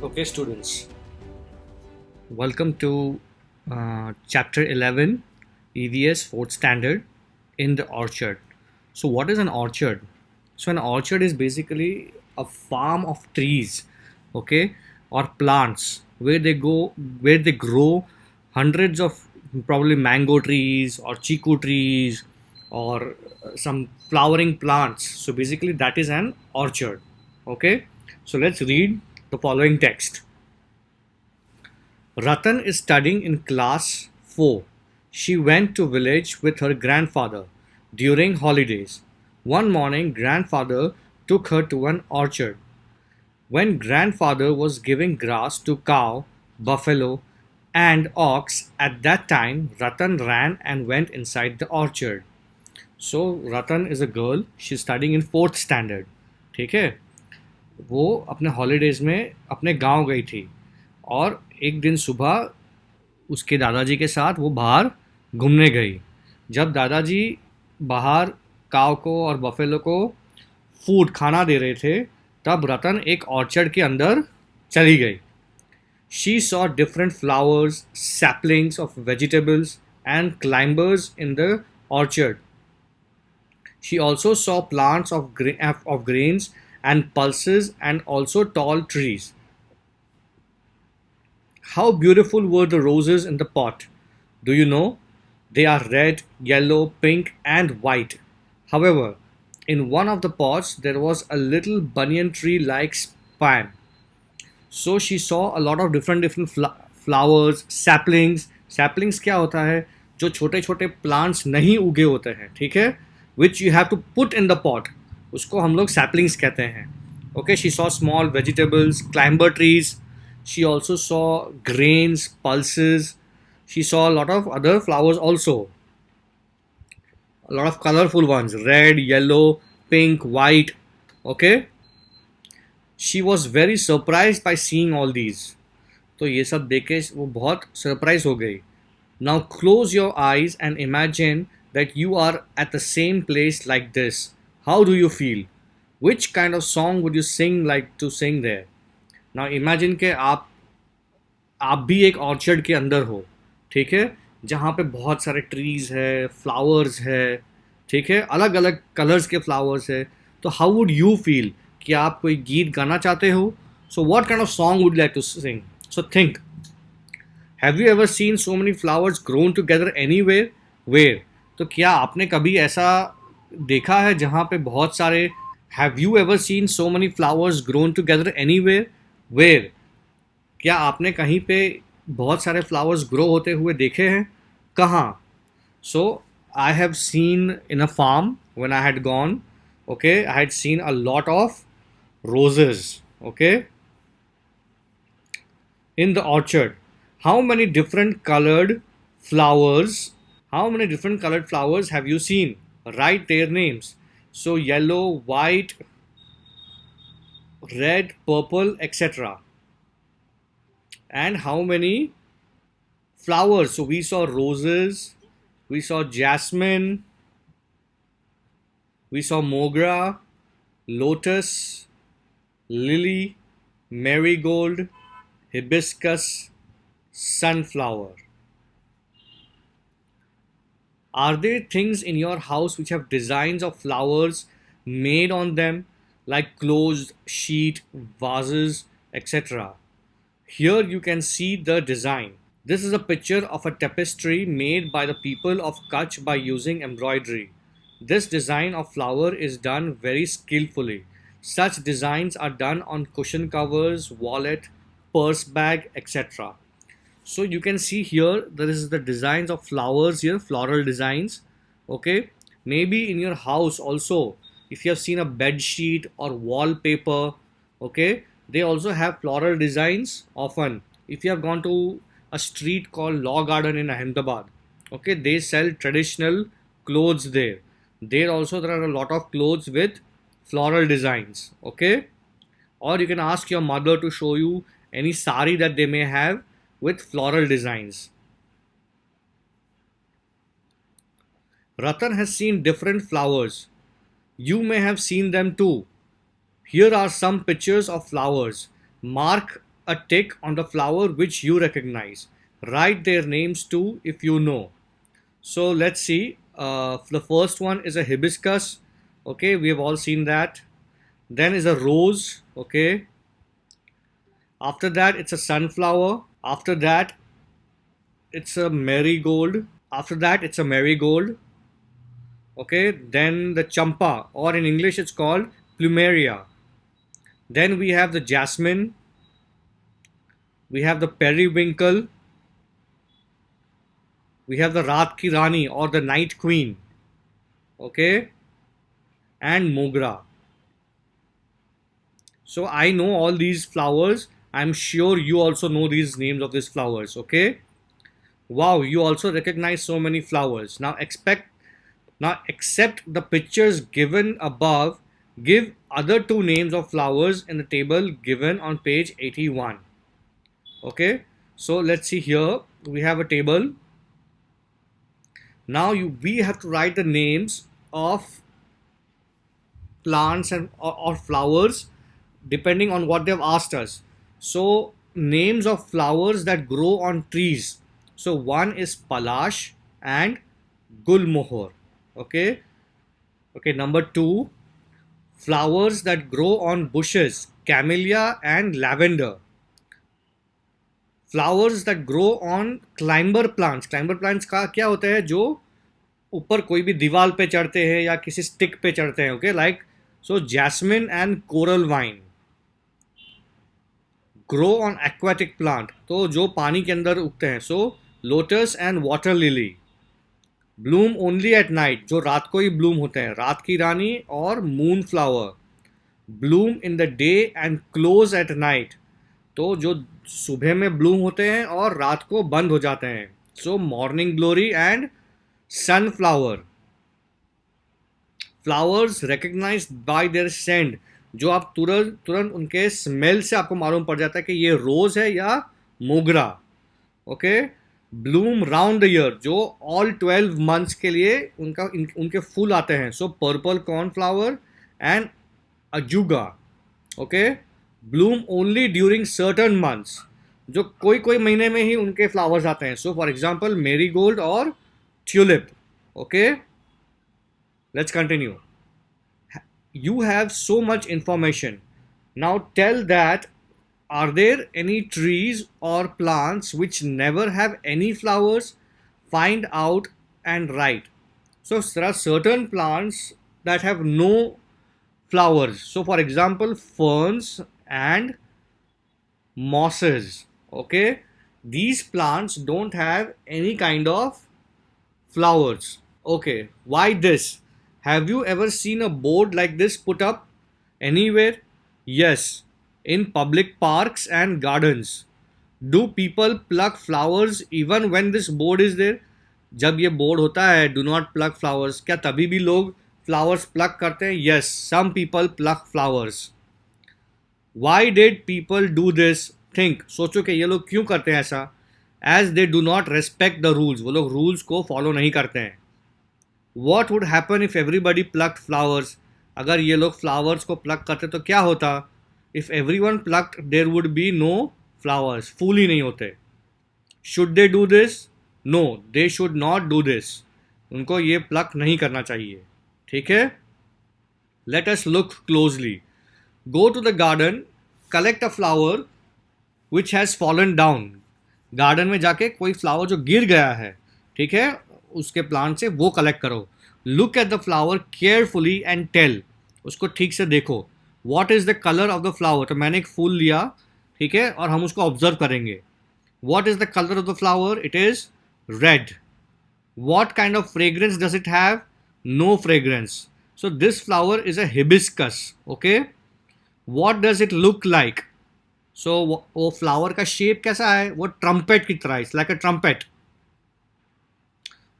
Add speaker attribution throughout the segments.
Speaker 1: Okay, students, welcome to chapter 11, EVS 4th standard in the orchard. So, what is an orchard? So, an orchard is basically a farm of trees, okay, or plants where they grow hundreds of probably mango trees or chiku trees or some flowering plants. So, basically, that is an orchard, okay. So, let's read the following text. Ratan is studying in class 4. She went to village with her grandfather during holidays. One morning grandfather took her to an orchard. When grandfather was giving grass to cow, buffalo and ox at that time Ratan ran and went inside the orchard. So Ratan is a girl, she's studying in 4th standard. ठीक है, वो अपने holidays में अपने गांव गई थी और एक दिन सुबह उसके दादाजी के साथ वो बाहर घूमने गई। जब दादाजी बाहर काव को और बफेलो को फूड खाना दे रहे थे तब रतन एक ऑर्चर्ड के अंदर चली गई। She saw different flowers, saplings of vegetables and climbers in the orchard. She also saw plants of grains and pulses and also tall trees. How beautiful were the roses in the pot! Do you know? They are red, yellow, pink, and white. However, in one of the pots there was a little banyan tree like span. So she saw a lot of different flowers, saplings. Saplings क्या होता है? जो छोटे छोटे plants नहीं उगे होते हैं, ठीक है, which you have to put in the pot, उसको हम लोग सैपलिंग्स कहते हैं. Okay, she saw small vegetables, climber trees. She also saw grains, pulses. She saw a lot of other flowers also, a lot of colorful ones, red, yellow, pink, white. Okay, she was very surprised by seeing all these. तो ये सब देख के वो बहुत surprise हो गई. Now close your eyes and imagine that you are at the same place like this. How do you feel? Which kind of song would you sing like to sing there? Now imagine कि आप भी एक orchard के अंदर हो, ठीक है, जहाँ पे बहुत सारे ट्रीज है, फ्लावर्स है, ठीक है, अलग अलग कलर्स के फ्लावर्स है. तो हाउ वुड यू फील? कि आप कोई गीत गाना चाहते हो? So what kind of song would like to sing? So think, have you ever seen so many flowers grown together anywhere? Where? तो क्या आपने कभी ऐसा देखा है जहाँ पे बहुत सारे, have you ever seen so many flowers grown together anywhere? Where? क्या आपने कहीं पे बहुत सारे फ्लावर्स ग्रो होते हुए देखे हैं? कहाँ? So I have seen in a farm when I had gone. Okay, I had seen a lot of roses. Okay, in the orchard. How many different colored flowers? How many different colored flowers have you seen? Write their names. So yellow, white, red, purple, etc. And how many flowers? So we saw roses, we saw jasmine, we saw mogra, lotus, lily, marigold, hibiscus, sunflower. Are there things in your house which have designs of flowers made on them, like closed sheet, vases, etc.? Here you can see the design. This is a picture of a tapestry made by the people of Kutch by using embroidery. This design of flower is done very skillfully. Such designs are done on cushion covers, wallet, purse bag, etc. So you can see here there is the designs of flowers here, floral designs. Okay, maybe in your house also, if you have seen a bed sheet or wallpaper, okay, they also have floral designs often. If you have gone to a street called Law Garden in Ahmedabad, okay, they sell traditional clothes there. There also there are a lot of clothes with floral designs. Okay, or you can ask your mother to show you any sari that they may have with floral designs. Ratan has seen different flowers. You may have seen them too. Here are some pictures of flowers. Mark a tick on the flower which you recognize. Write their names too if you know. So let's see. The first one is a hibiscus. Okay, we have all seen that. Then is a rose. Okay. After that, it's a sunflower. After that, it's a marigold. After that, it's a marigold. Okay. Then the champa, or in English, it's called plumeria. Then we have the jasmine. We have the periwinkle. We have the Raat Ki Rani or the Night Queen. Okay. And mogra. So I know all these flowers. I'm sure you also know these names of these flowers. Okay. Wow, you also recognize so many flowers. Now accept the pictures given above. Give other two names of flowers in the table given on page 81. Okay. So let's see here. We have a table. Now we have to write the names of plants and or flowers depending on what they've asked us. So names of flowers that grow on trees. So one is palash and gulmohar. Okay. Okay. Number two, flowers that grow on bushes, camellia and lavender. Flowers that grow on climber plants. Climber plants का क्या होता है, जो ऊपर कोई भी दीवार पे चढ़ते हैं या किसी स्टिक पे चढ़ते हैं. Okay, like so jasmine and coral vine. Grow on aquatic plant, तो जो पानी के अंदर उगते हैं. So lotus and water lily. Bloom only at night, जो रात को ही ब्लूम होते हैं. रात की रानी और moon flower. Bloom in the day and close at night, तो जो सुबह में ब्लूम होते हैं और रात को बंद हो जाते हैं. So morning glory and sunflower. Flowers recognize by their scent, जो आप तुरंत तुरंत उनके स्मेल से आपको मालूम पड़ जाता है कि ये रोज है या मोगरा. Okay. Bloom round the year, जो ऑल 12 मंथ्स के लिए उनके फूल आते हैं. So purple cornflower and ajuga. Okay. Bloom only during certain months, जो कोई कोई महीने में ही उनके फ्लावर्स आते हैं. सो फॉर एग्जाम्पल मेरीगोल्ड और tulip. Okay, let's continue. You have so much information. Now tell that, are there any trees or plants which never have any flowers? Find out and write. So there are certain plants that have no flowers. So for example, ferns and mosses. Okay, these plants don't have any kind of flowers. Okay, why this? Have you ever seen a board like this put up anywhere? Yes, in public parks and gardens. Do people pluck flowers even when this board is there? जब ये board होता है do not pluck flowers, क्या तभी भी लोग flowers pluck करते हैं? Yes, some people pluck flowers. Why did people do this? Think, सोचो कि ये लोग क्यों करते हैं ऐसा. As they do not respect the rules, वो लोग rules को follow नहीं करते हैं. What would happen if everybody plucked flowers? अगर ये लोग flowers को pluck करते तो क्या होता? If everyone plucked, there would be no flowers. फूल ही नहीं होते. Should they do this? No, they should not do this. उनको ये pluck नहीं करना चाहिए. ठीक है? Let us look closely. Go to the garden, collect a flower which has fallen down. Garden में जाके कोई फ्लावर जो गिर गया है, ठीक है, उसके प्लांट से वो कलेक्ट करो. Look at the flower carefully and tell, उसको ठीक से देखो. What is the colour of the flower, तो मैंने एक फूल लिया, ठीक है, और हम उसको ऑब्जर्व करेंगे. What is the colour of the flower? It is red. What kind of fragrance does it have? No fragrance. So this flower is a hibiscus. Okay. What does it look like? So वो flower का shape कैसा है? वो trumpet की तरह, it's like a trumpet.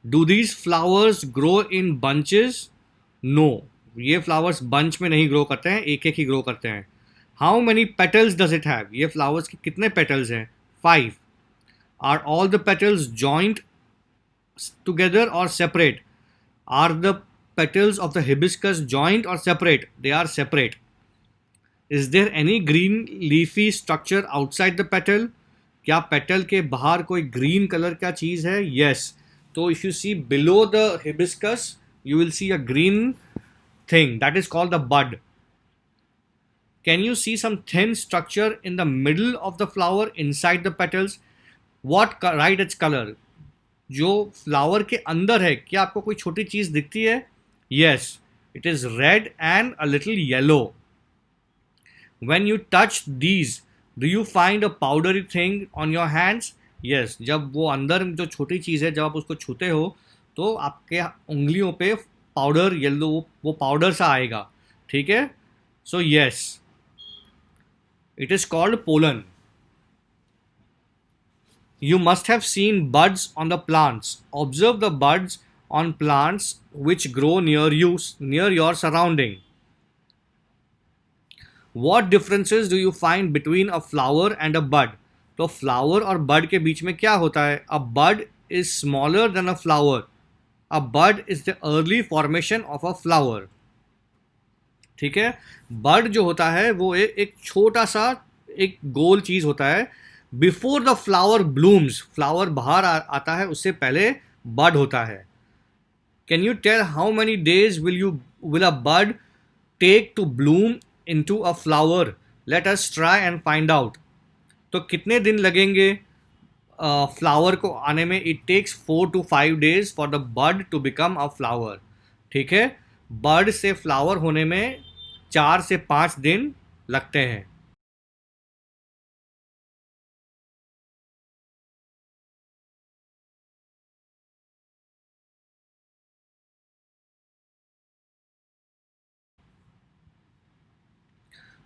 Speaker 1: Do these flowers grow in bunches? No, ये flowers bunch में नहीं grow करते हैं, एक एक ही grow करते हैं. How many petals does it have? ये flowers के कितने petals हैं? 5. Are all the petals joined together or separate? Are the petals of the hibiscus joined or separate? They are separate. Is there any green leafy structure outside the petal? क्या petal के बाहर कोई green colour का चीज है? Yes. तो if you see below the hibiscus you will see a green thing that is called the bud. Can you see some thin structure in the middle of the flower inside the petals? What write its color? जो flower के अंदर है, क्या आपको कोई छोटी चीज दिखती है? Yes, it is red and a little yellow. When you touch these, do you find a powdery thing on your hands? Yes, जब वो अंदर जो छोटी चीज है, जब आप उसको छूते हो तो आपके उंगलियों पे पाउडर येलो, वो पाउडर सा आएगा. ठीक है. So yes, it is called pollen. You must have seen buds on the plants. Observe the buds on plants which grow near your surrounding. What differences do you find between a flower and a bud? तो flower और बड के बीच में क्या होता है? A bud is smaller than a flower. A bud is the early formation of a flower. ठीक है. बड जो होता है वो एक छोटा सा एक गोल चीज होता है. Before the flower blooms, flower बाहर आता है उससे पहले बड होता है. Can you tell how many days will a bud take to bloom into a flower? Let us try and find out. तो कितने दिन लगेंगे फ्लावर को आने में? It takes 4 to 5 days for the bud to become a flower. ठीक है. बड से फ्लावर होने में 4 से 5 दिन लगते हैं.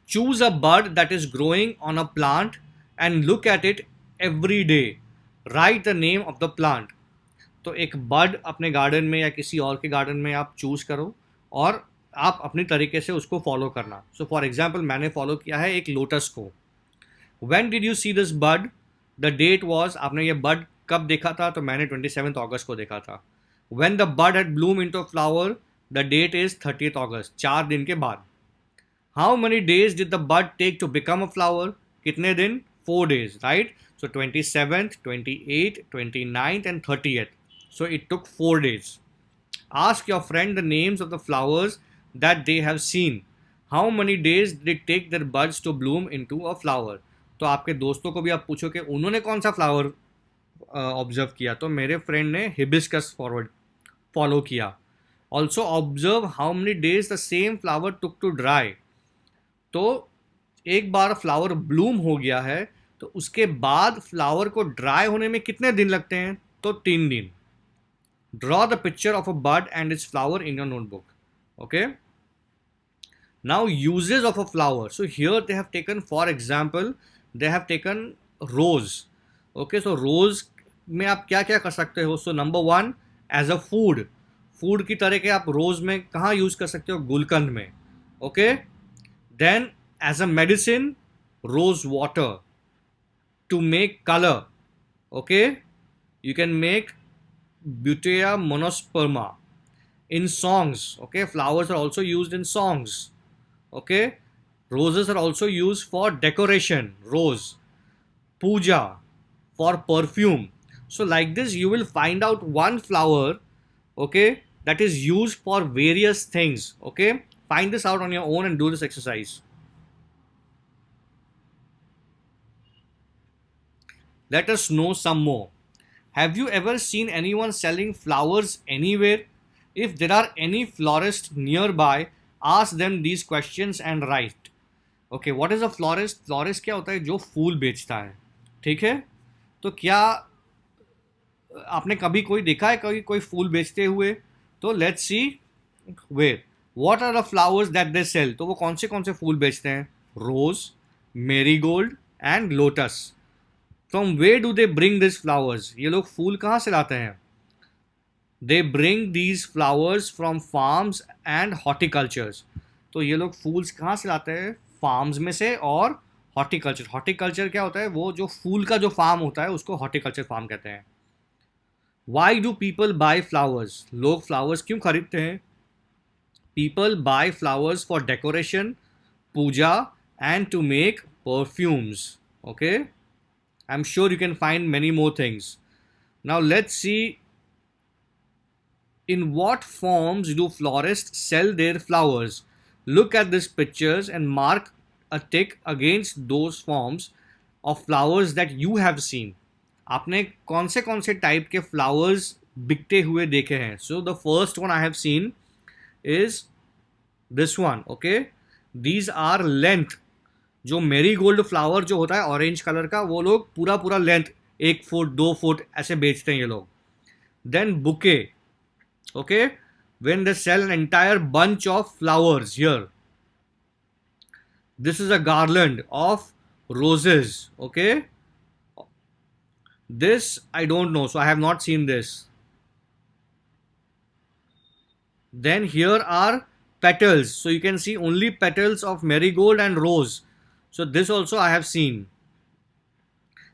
Speaker 1: Choose a bud that is growing on a plant and look at it every day. Write the name of the plant. तो एक बड अपने गार्डन में या किसी और के गार्डन में आप चूज करो और आप अपनी तरीके से उसको फॉलो करना. सो फॉर एग्जाम्पल मैंने फॉलो किया है एक लोटस को. When did you see this bud? The date was, आपने ये बड कब देखा था? तो मैंने 27 अगस्त को देखा था. When the bud had bloomed into a flower, the date is 30th August. 4 दिन के बाद. How many days did the bud take to become a flower? कितने दिन? 4 days, right? So 27th, 28th, 29th and 30th. So it took 4 days. Ask your friend the names of the flowers that they have seen. How many days did it take their buds to bloom into a flower? तो आपके दोस्तों को भी आप पूछो कि उन्होंने कौन सा फ्लावर ऑब्जर्व किया. तो मेरे फ्रेंड ने हिबिस्कस फॉलो किया. Also observe how many days the same flower took to dry. तो एक बार फ्लावर ब्लूम हो गया है तो उसके बाद फ्लावर को ड्राई होने में कितने दिन लगते हैं? तो 3 दिन. Draw the picture of a bud and its flower in your notebook. Okay. Now uses of a flower. So here they have taken, for example they have taken rose. Okay. So rose में आप क्या क्या कर सकते हो? So number 1, as a food की तरह के आप रोज में कहाँ यूज कर सकते हो? गुलकंद में. Okay. Then, as a medicine, rose water. To make color, okay, you can make Butea monosperma. In songs, okay, flowers are also used in songs. Okay, roses are also used for decoration. Rose, puja, for perfume. So, like this, you will find out one flower, okay, that is used for various things. Okay. Find this out on your own and do this exercise. Let us know some more. Have you ever seen anyone selling flowers anywhere? If there are any florists nearby, ask them these questions and write. Okay, what is a florist? Florist क्या होता है? जो फूल बेचता है. ठीक है. तो क्या आपने कभी कोई देखा है कोई फूल बेचते हुए? तो let's see where. What are the flowers that they sell? तो वो कौन से फूल बेचते हैं? Rose, marigold and lotus. From where do they bring these flowers? ये लोग फूल कहाँ से लाते हैं? They bring these flowers from farms and horticultures. तो ये लोग फूल्स कहाँ से लाते हैं? फार्म्स में से और हॉर्टिकल्चर. हॉर्टिकल्चर क्या होता है? वो जो फूल का जो फार्म होता है उसको हॉर्टिकल्चर फार्म कहते हैं. Why do people buy flowers? लोग फ्लावर्स क्यों खरीदते हैं? People buy flowers for decoration, puja and to make perfumes. Okay, I'm sure you can find many more things. Now let's see, in what forms do florists sell their flowers? Look at these pictures and mark a tick against those forms of flowers that you have seen. आपने कौन से type के flowers बिकते हुए देखे हैं? So the first one I have seen is this one. Okay, these are length. जो मेरी गोल्ड फ्लावर जो होता है ऑरेंज कलर का, वो लोग पूरा पूरा लेंथ 1 फुट 2 फुट ऐसे बेचते हैं ये लोग. Then bouquet. Okay, when they sell an entire bunch of flowers here. This is a garland of roses. Okay, this I don't know, so I have not seen this. Then here are petals, so you can see only petals of marigold and rose, so this also I have seen.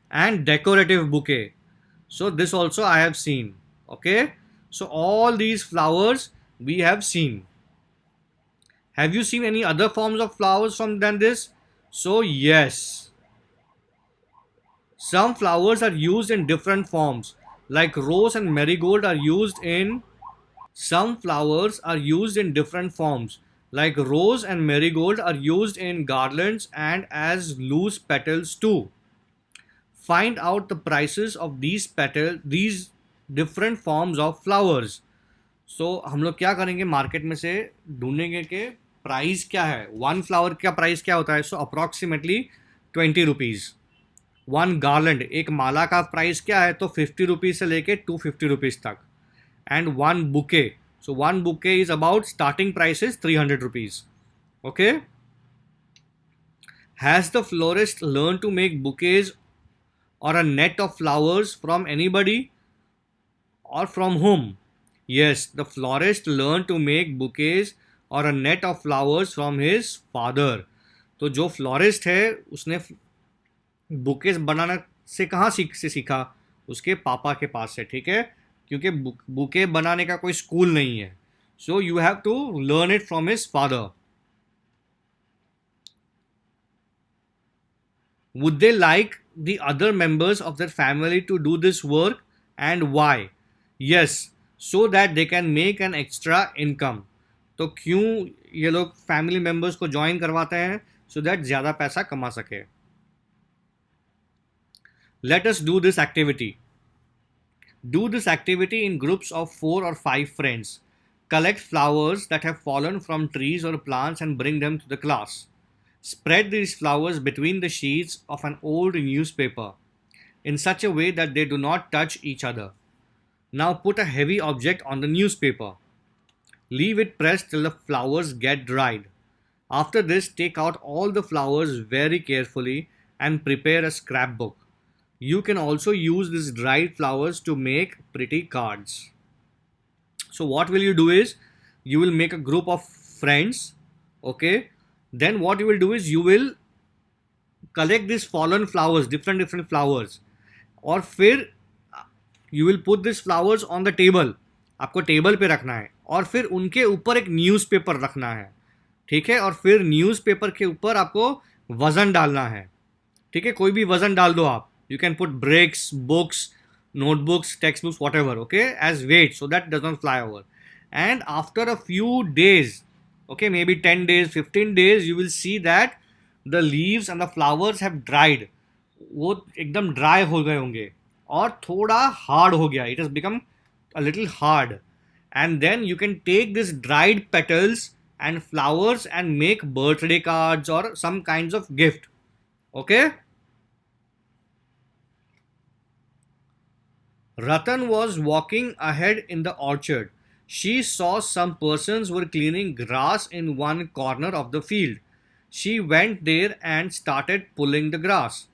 Speaker 1: And decorative bouquet, so this also I have seen. Okay, so all these flowers we have seen. Have you seen any other forms of flowers from than this? So yes, some flowers are used in different forms, like rose and marigold are used in. Some flowers are used in different forms, like rose and marigold are used in garlands and as loose petals too. Find out the prices of these different forms of flowers. सो हम लोग क्या करेंगे, market में से ढूंढेंगे कि price क्या है. वन फ्लावर का प्राइस क्या होता है? सो अप्रॉक्सीमेटली 20 रुपीज़. वन गार्लैंड, एक माला का प्राइस क्या है? तो 50 रुपीज़ से लेके 250 रुपीज़ तक. And one bouquet, so one bouquet is about starting price is 300 rupees. Okay, has the florist learn to make bouquets or a net of flowers from anybody or from whom? Yes, the florist learned to make bouquets or a net of flowers from his father. तो जो florist है उसने bouquets बनाना से कहाँ सीखा? उसके पापा के पास से. ठीक है, क्योंकि बुके बनाने का कोई स्कूल नहीं है. So you have to learn it from his father. Would they like the other members of their family to do this work, and why? Yes, so that they can make an extra income. तो क्यों ये लोग family members को join करवाते हैं? So that ज़्यादा पैसा कमा सके. Let us do this activity. Do this activity in groups of 4 or 5 friends. Collect flowers that have fallen from trees or plants and bring them to the class. Spread these flowers between the sheets of an old newspaper in such a way that they do not touch each other. Now put a heavy object on the newspaper. Leave it pressed till the flowers get dried. After this, take out all the flowers very carefully and prepare a scrapbook. You can also use these dried flowers to make pretty cards. So what will you do is, you will make a group of friends. Okay, then what you will do is you will collect these fallen flowers, different flowers, और फिर you will put these flowers on the table. आपको table पे रखना है और फिर उनके ऊपर एक न्यूज़पेपर रखना है. ठीक है, और फिर न्यूज़पेपर के ऊपर आपको वज़न डालना है. ठीक है, कोई भी वज़न डाल दो आप. You can put bricks, books, notebooks, textbooks, whatever, okay, as weight, so that does not fly over. And after a few days, okay, maybe 10 days, 15 days, you will see that the leaves and the flowers have dried. वो एकदम dry हो गए होंगे और थोड़ा hard हो गया. It has become a little hard. And then you can take this dried petals and flowers and make birthday cards or some kinds of gift. Okay? Ratan was walking ahead in the orchard. She saw some persons were cleaning grass in one corner of the field. She went there and started pulling the grass.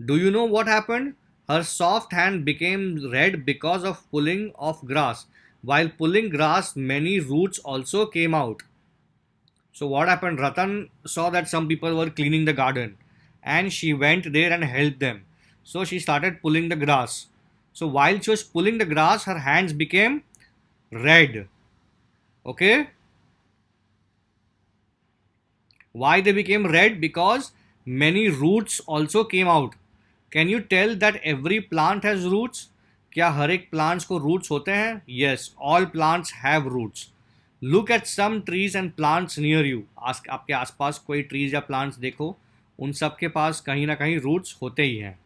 Speaker 1: Do you know what happened? Her soft hand became red because of pulling of grass. While pulling grass, many roots also came out. So what happened? Ratan saw that some people were cleaning the garden and she went there and helped them. So she started pulling the grass. So while she was pulling the grass, her hands became red. Okay? Why they became red? Because many roots also came out. Can you tell that every plant has roots? क्या हर एक plants को roots होते हैं? Yes, all plants have roots. Look at some trees and plants near you. आपके आसपास कोई trees या plants देखो, उन सब के पास कहीं ना कहीं roots होते ही हैं.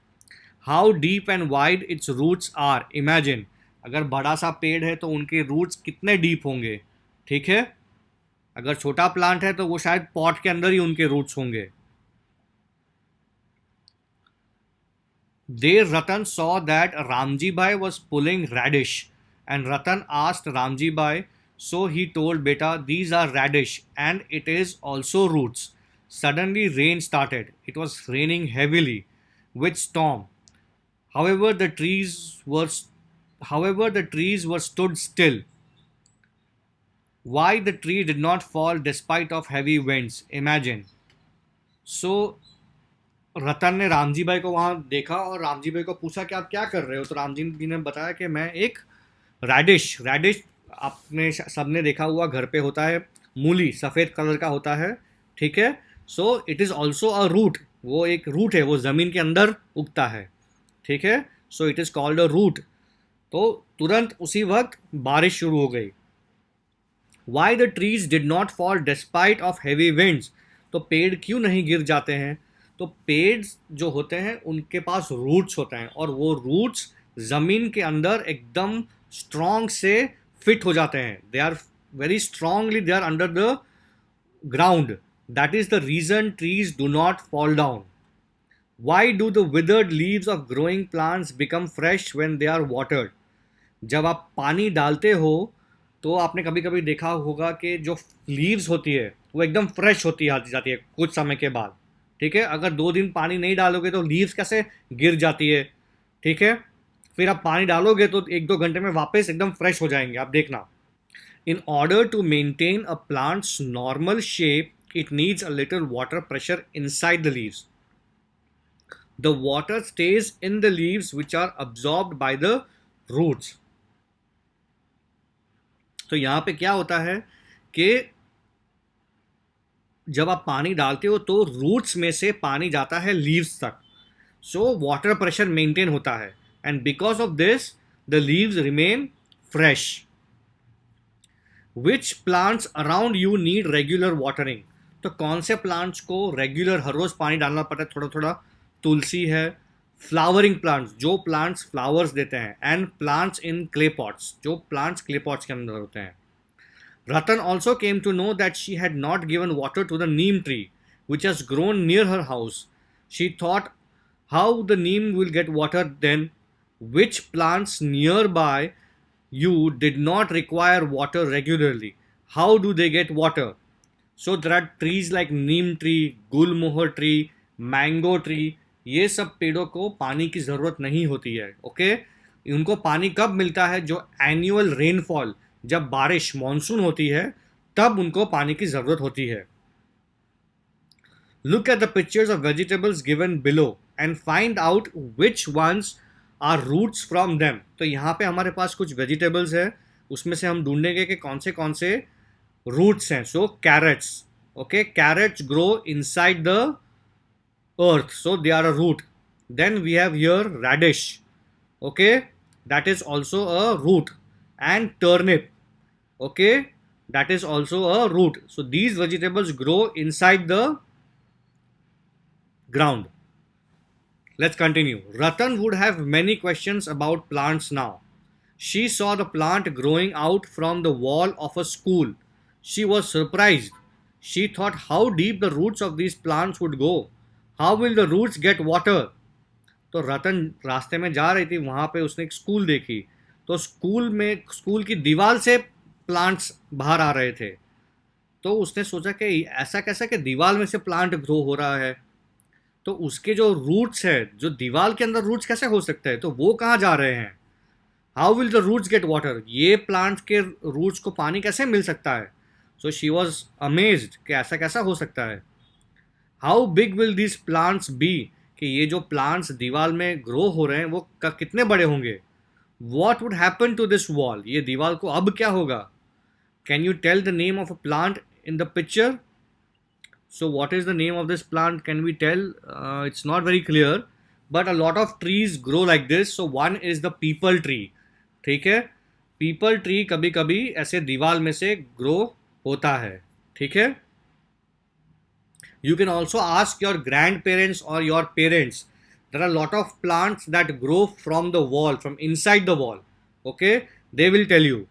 Speaker 1: How deep and wide its roots are. Imagine, अगर बड़ा सा पेड़ है तो उनके roots कितने deep होंगे, ठीक है. अगर छोटा प्लांट है तो वो शायद पॉट के अंदर ही उनके रूट्स होंगे. There Ratan saw that Ramji Bhai was pulling radish, and Ratan asked Ramji Bhai, so he told Beta, these are radish and it is also roots. Suddenly rain started. It was raining heavily with storm. However, the trees were stood still. Why the tree did not fall despite of heavy winds? Imagine. So रतन ने रामजी भाई को वहाँ देखा और रामजी भाई को पूछा कि आप क्या कर रहे हो. तो रामजी जी ने बताया कि मैं एक रैडिश आपने सबने देखा हुआ घर पे होता है, मूली सफ़ेद कलर का होता है, ठीक है. So it is also a root. वो एक रूट है, वो ज़मीन के अंदर उगता है, ठीक है. So it is called a root. तो तुरंत उसी वक्त बारिश शुरू हो गई. Why the trees did not fall despite of heavy winds. तो पेड़ क्यों नहीं गिर जाते हैं? तो पेड़ जो होते हैं उनके पास रूट्स होते हैं और वो रूट्स ज़मीन के अंदर एकदम स्ट्रॉन्ग से फिट हो जाते हैं. They are very strongly they are under the ground. That is the reason trees do not fall down. Why do the withered leaves of growing plants become fresh when they are watered. जब आप पानी डालते हो तो आपने कभी कभी देखा होगा कि जो लीव्स होती है वो एकदम फ्रेश होती जाती है कुछ समय के बाद, ठीक है. अगर 2 दिन पानी नहीं डालोगे तो लीव्स कैसे गिर जाती है, ठीक है. फिर आप पानी डालोगे तो 1-2 घंटे में वापस एकदम फ्रेश हो जाएंगे, आप देखना. In order to maintain a plants normal shape it needs a little water pressure inside the leaves. The water stays in the leaves which are absorbed by the roots. तो यहाँ पे क्या होता है कि जब आप पानी डालते हो तो रूट्स में से पानी जाता है लीव्स तक. सो वाटर प्रेशर मेंटेन होता है and because of this the leaves remain fresh. Which plants around you need regular watering. तो कौन से प्लांट्स को रेगुलर हर रोज पानी डालना पड़ता है थोड़ा थोड़ा? तुलसी है. फ्लावरिंग प्लांट्स, जो प्लांट्स फ्लावर्स देते हैं, and plants in clay pots, जो प्लांट्स क्ले पॉट्स के अंदर होते हैं. Ratan also came to know that she had not given water to the neem tree, which has grown near her house. She thought, how the neem will get water then? Which plants nearby you did not require water regularly? How do they get water? So there are trees like neem tree, gulmohar tree, mango tree. ये सब पेड़ों को पानी की ज़रूरत नहीं होती है, ओके. उनको पानी कब मिलता है? जो एनुअल रेनफॉल, जब बारिश मॉनसून होती है तब उनको पानी की ज़रूरत होती है. Look at the pictures of vegetables given below and find out which ones are roots from them. तो यहाँ पे हमारे पास कुछ वेजिटेबल्स है, उसमें से हम ढूंढेंगे कि कौन से रूट्स हैं. So carrots, okay, carrots grow inside the earth, so they are a root. Then we have here radish, okay, that is also a root. And turnip, okay, that is also a root. So these vegetables grow inside the ground. Let's continue. Ratan would have many questions about plants now. She saw the plant growing out from the wall of a school. She was surprised. She thought how deep the roots of these plants would go. How will the roots get water? तो रतन रास्ते में जा रही थी, वहाँ पे उसने एक स्कूल देखी. तो स्कूल की दीवार से प्लांट्स बाहर आ रहे थे. तो उसने सोचा कि ऐसा कैसा कि दीवार में से प्लांट ग्रो हो रहा है. तो उसके जो रूट्स है, जो दीवार के अंदर रूट्स कैसे हो सकते हैं, तो वो कहाँ जा रहे हैं? How will the roots get water. ये प्लांट के रूट्स को पानी कैसे मिल सकता है? सो शी वॉज अमेज्ड कि ऐसा कैसा हो सकता है. How big will this plants be. कि ये जो प्लांट्स दीवार में ग्रो हो रहे हैं वो कितने बड़े होंगे. What would happen to this wall? ये दीवार को अब क्या होगा? Can you tell the name of a plant in the picture? So what is the name of this plant? Can we tell? It's not very clear, but a lot of trees grow like this. So one is the people tree. ठीक है, people tree कभी कभी ऐसे दीवार में से grow होता है. ठीक है. You can also ask your grandparents or your parents. There are a lot of plants that grow from the wall, from inside the wall. Okay, they will tell you.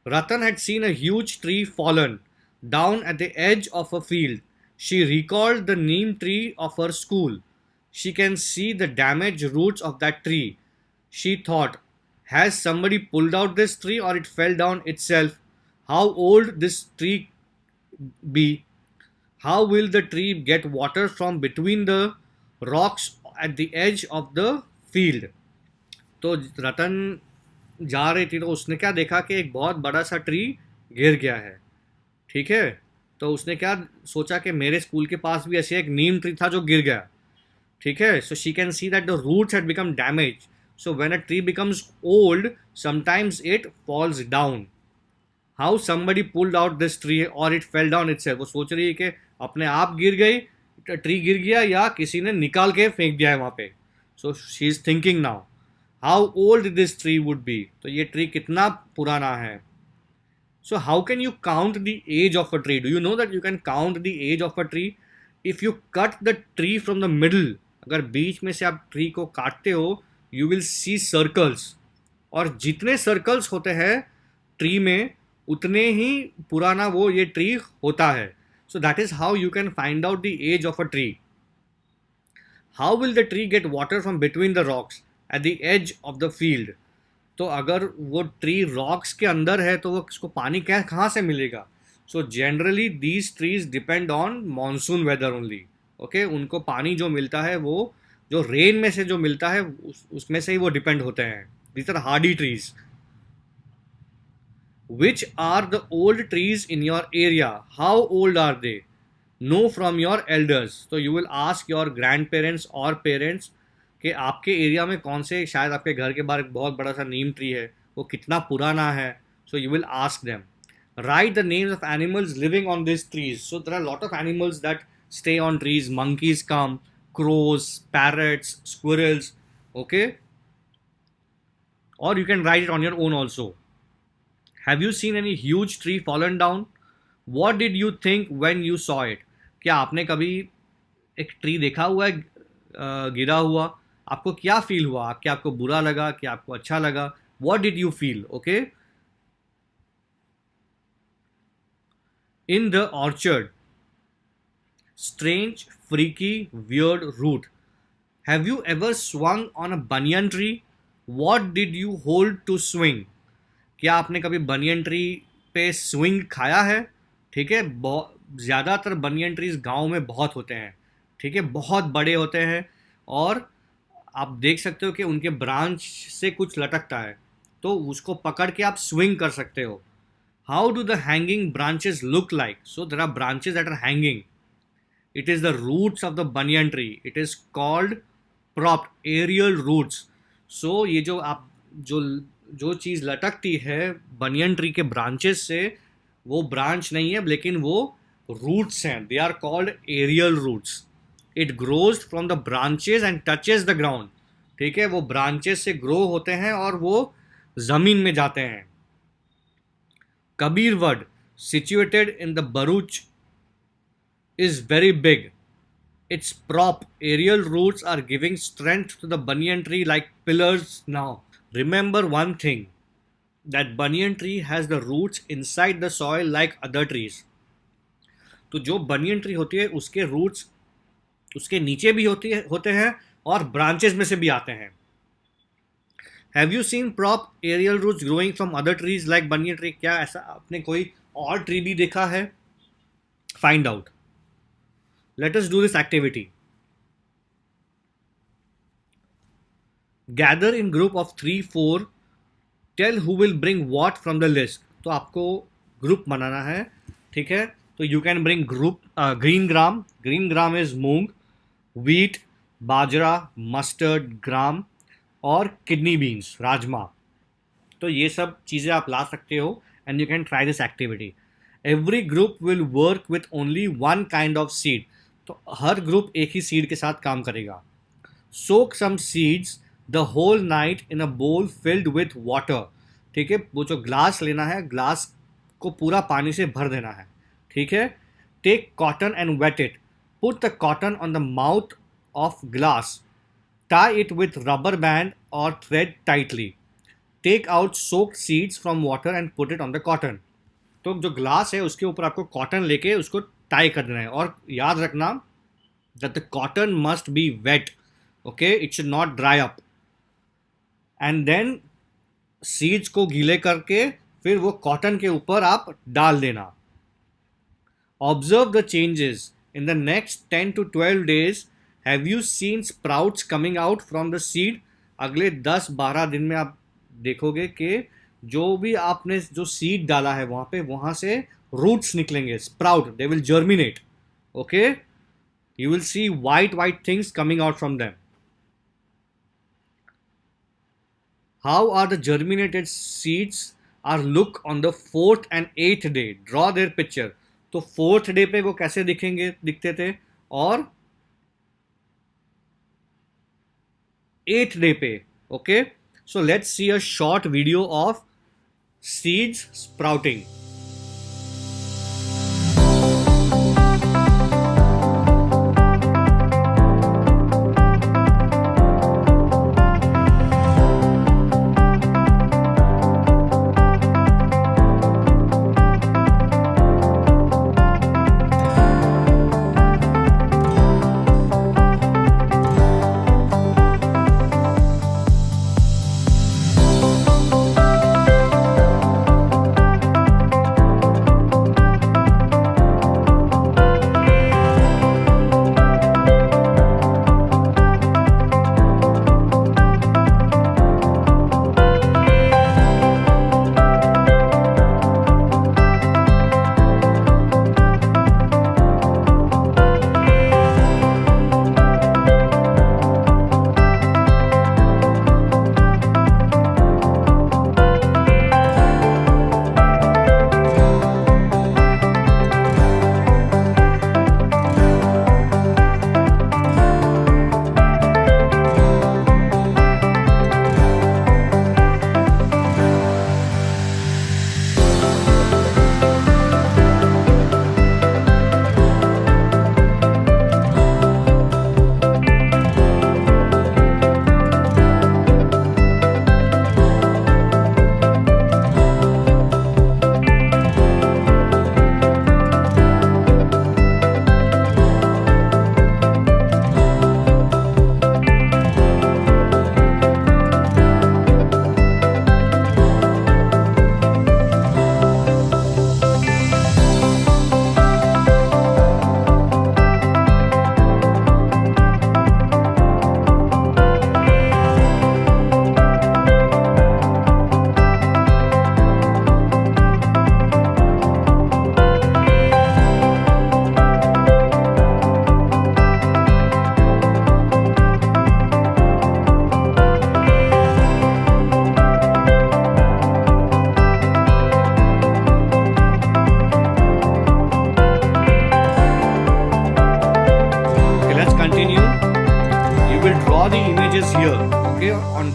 Speaker 1: Ratan had seen a huge tree fallen down at the edge of a field. She recalled the neem tree of her school. She can see the damaged roots of that tree. She thought, has somebody pulled out this tree or it fell down itself? How old this tree be? How will the tree get water from between the rocks at the edge of the field? तो रतन जा रही थी तो उसने क्या देखा कि एक बहुत बड़ा सा ट्री गिर गया है. ठीक है, तो उसने क्या सोचा कि मेरे स्कूल के पास भी ऐसे एक नीम ट्री था जो गिर गया. ठीक है, so she can see that the roots had become damage. So when a tree becomes old sometimes it falls down. How somebody pulled out this tree or it fell down itself. वो सोच रही है कि अपने आप गिर गई, tree गिर गया या किसी ने निकाल के फेंक दिया है वहाँ पे. So she is thinking now how old this tree would be. तो ये ट्री कितना पुराना है. So how can you count the as of a tree. Do you know that you can count the as of a tree if you cut the tree from the middle. अगर बीच में से आप tree को काटते हो you will see circles, और जितने सर्कल्स होते हैं ट्री में उतने ही पुराना वो ये ट्री होता है. So that is how you can find out the as of a tree. How will the tree get water from between the rocks at the as of the field. तो अगर वो ट्री रॉक्स के अंदर है तो वो उसको पानी क्या कहाँ से मिलेगा. So generally these trees depend on monsoon weather only. Okay, उनको पानी जो मिलता है वो जो रेन में से जो मिलता है उसमें से ही वो डिपेंड होते हैं. These are hardy trees. Which are the old trees in your area? How old are they? Know from your elders. So you will ask your grandparents or parents कि आपके एरिया में कौन से, शायद आपके घर के बाहर एक बहुत बड़ा सा नीम ट्री है, वो कितना पुराना है. So you will ask them. Write the names of animals living on these trees. So there are a lot of animals that stay on trees. Monkeys come, crows, parrots, squirrels. Okay? Or you can write it on your own also. Have you seen any huge tree fallen down? What did you think when you saw it? क्या आपने कभी एक tree देखा हुआ है गिरा हुआ? आपको क्या फील हुआ? क्या आपको बुरा लगा, क्या आपको अच्छा लगा? What did you feel? Okay. In the orchard. Strange, freaky, weird root. Have you ever swung on a banyan tree? What did you hold to swing? क्या आपने कभी बनियन ट्री पे स्विंग खाया है? ठीक है, ज़्यादातर बनियन ट्रीज गांव में बहुत होते हैं. ठीक है, बहुत बड़े होते हैं और आप देख सकते हो कि उनके ब्रांच से कुछ लटकता है तो उसको पकड़ के आप स्विंग कर सकते हो. How do the hanging branches look like. So there are branches that are hanging. It is the roots of the banyan tree. It is called propped aerial roots. So ये जो आप जो चीज़ लटकती है बनियन ट्री के branches से, वो branch नहीं है लेकिन वो रूट्स हैं. They are called aerial roots. It grows from the branches and touches the ground. ठीक है, वो ब्रांचेस से ग्रो होते हैं और वो ज़मीन में जाते हैं. Kabirvad situated in the Bharuch is very big. Its prop aerial roots are giving strength to the banyan tree like pillars now. Remember one thing, that banyan tree has the roots inside the soil like other trees. तो जो banyan tree होती है उसके roots उसके नीचे भी होते हैं और ब्रांचेस में से भी आते हैं. Have you seen prop aerial roots growing from other trees like banyan tree. क्या ऐसा आपने कोई और ट्री भी देखा है? Find out. Let us do this activity. Gather in group of 3-4. Tell who will bring what from the list. तो आपको ग्रुप बनाना है. ठीक है, तो you can bring group green gram. Green gram is moong, wheat, bajra, mustard, gram और kidney beans, rajma. तो ये सब चीज़ें आप ला सकते हो and you can try this activity. Every group will work with only one kind of seed, तो हर ग्रुप एक ही सीड के साथ काम करेगा. Soak some seeds the whole night in a bowl filled with water. ठीक है, वो जो ग्लास लेना है, ग्लास को पूरा पानी से भर देना है. ठीक है. Take cotton and wet it. Put the cotton on the mouth of glass. Tie it with rubber band और thread tightly. Take out soaked seeds from water and put it on the cotton. तो जो glass है उसके ऊपर आपको cotton लेके उसको tie कर देना है. और याद रखना that the cotton must be wet. Okay, it should not dry up. And then seeds को गीले करके फिर वो कॉटन के ऊपर आप डाल देना. Observe the changes in the next 10 to 12 days. Have you scene sprouts coming out from the seed. अगले 10-12 दिन में आप देखोगे कि जो भी आपने जो सीड डाला है वहां से रूट्स निकलेंगे, sprout, they will germinate. Okay, you will see white things coming out from them. How are the germinated seeds are look on the 4th and 8th day. Draw their picture. तो 4th day पे वो कैसे दिखते थे और 8th day पे. Okay, so let's see a short video of seeds sprouting.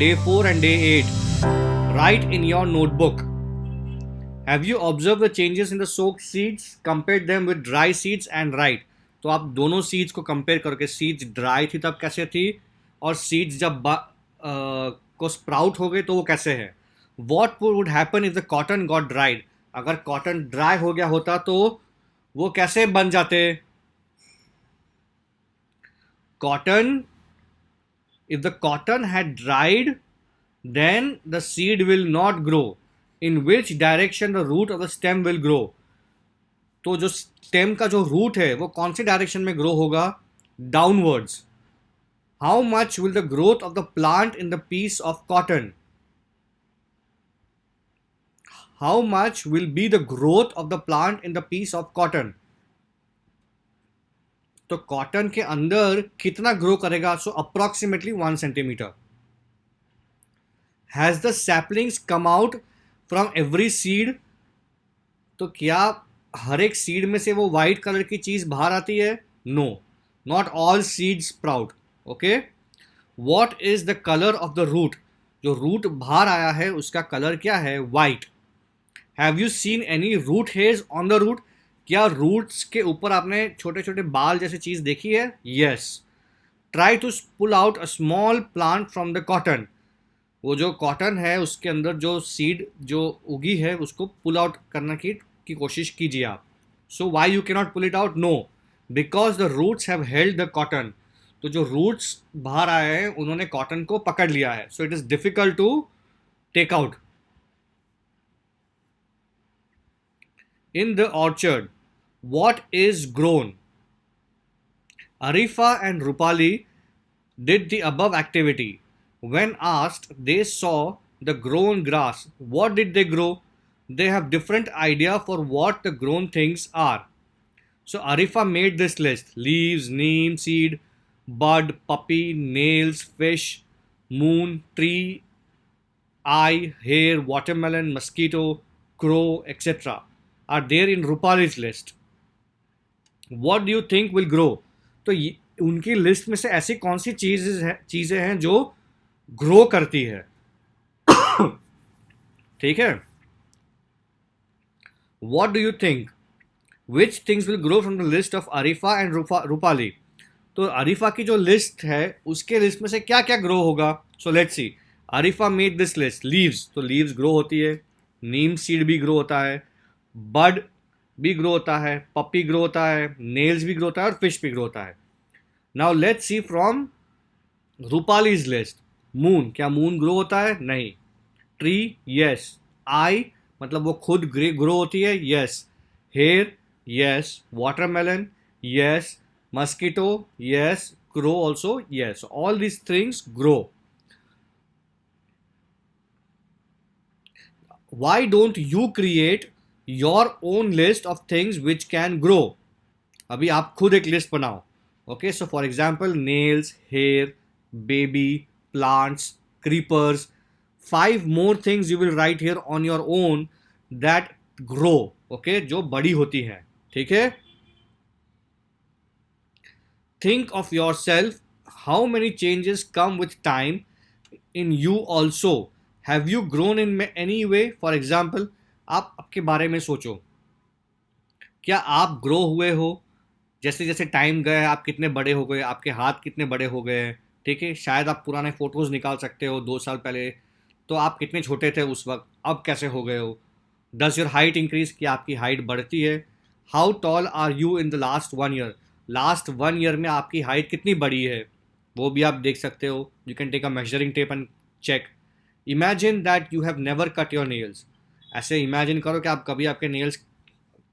Speaker 1: Day 4 and day 8. Write in your notebook. Have you observed the changes in the soaked seeds? Compare them with dry seeds and write. तो आप दोनों seeds को compare करके, seeds dry थी तब कैसे थी और सीड्स जब को स्प्राउट हो गए तो वो कैसे है. What would happen if the cotton got dried? अगर कॉटन ड्राई हो गया होता तो वो कैसे बन जाते. Cotton, if the cotton had dried, then the seed will not grow. In which direction the root of the stem will grow? तो जो स्टेम का जो रूट है वो कौन सी डायरेक्शन में ग्रो होगा. Downwards. How much will the growth of the plant in the piece of cotton. How much will be the growth of the plant in the piece of cotton. तो cotton के अंदर कितना grow करेगा. So approximately 1 centimetre. Has the saplings come out from every seed. तो क्या हर एक seed में से वो वाइट कलर की चीज बाहर आती है? No, not all seeds sprout. Okay, what is the colour of the root? जो रूट बाहर आया है उसका कलर क्या है? White. Have you seen any root hairs on the root? क्या रूट्स के ऊपर आपने छोटे छोटे बाल जैसी चीज देखी है? Yes. Try to pull out a small plant from the cotton. वो जो कॉटन है उसके अंदर जो सीड जो उगी है उसको पुल आउट करने की कोशिश कीजिए आप। So why you cannot pull it out? No, because the roots have held the cotton. तो जो रूट्स बाहर आए हैं उन्होंने कॉटन को पकड़ लिया है, so it is difficult to take out. In the orchard, what is grown? Arifa and Rupali did the above activity. When asked, they saw the grown grass. What did they grow? They have different idea for what the grown things are. So Arifa made this list: leaves, neem, seed, bud, puppy, nails, fish, moon, tree, eye, hair, watermelon, mosquito, crow, etc. are there in Rupali's list. What do you think will grow? तो उनकी list में से ऐसी कौन सी चीजें हैं जो grow करती है? ठीक है, what do you think which things will grow from the list of Arifa and Rupali? तो अरीफा की जो लिस्ट है उसके लिस्ट में से क्या क्या ग्रो होगा? So let's see. Arifa made this list: leaves, तो लीव्स ग्रो होती है, नीम सीड भी ग्रो होता है, बड भी ग्रो होता है, पपी ग्रो होता है, नेल्स भी ग्रो होता है और फिश भी ग्रो होता है। Now let's see from Rupali's list. Moon, क्या मून ग्रो होता है? नहीं। Tree, yes. आई मतलब वो खुद ग्रो होती है? Yes. Hair, yes. Watermelon, yes. Mosquito, yes. Crow also, yes. All these things grow. Why don't you create your own list of things which can grow? अभी आप खुद एक लिस्ट बनाओ। Okay, so for example nails, hair, baby, plants, creepers, 5 more things you will write here on your own that grow. Okay, जो बड़ी होती हैं। ठीक है, think of yourself, how many changes come with time in you also. Have you grown in any way? For example, आप आपके बारे में सोचो, क्या आप ग्रो हुए हो? जैसे जैसे टाइम गया आप कितने बड़े हो गए, आपके हाथ कितने बड़े हो गए हैं? ठीक है, शायद आप पुराने फोटोज़ निकाल सकते हो 2 साल पहले, तो आप कितने छोटे थे उस वक्त, अब कैसे हो गए हो? डज योर हाइट इंक्रीज, कि आपकी हाइट बढ़ती है? How tall are you in the last 1 year? Last 1 year में आपकी हाइट कितनी बड़ी है वो भी आप देख सकते हो। You can take a measuring tape and check. Imagine that you have never cut your nails. ऐसे इमेजिन करो कि आप कभी आपके नेल्स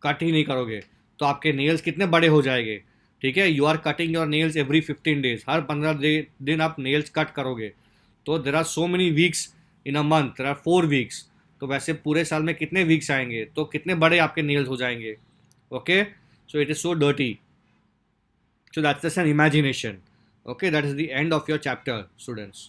Speaker 1: कट ही नहीं करोगे, तो आपके नेल्स कितने बड़े हो जाएंगे। ठीक है, you are cutting your nails every 15 days, हर 15 दिन आप नेल्स कट करोगे। तो there are so many weeks in a month, there are 4 weeks। तो वैसे पूरे साल में कितने वीक्स आएंगे, तो कितने बड़े आपके नेल्स हो जाएंगे। Okay, so it is so dirty. So that's just an imagination. Okay, that is the end of your chapter, students.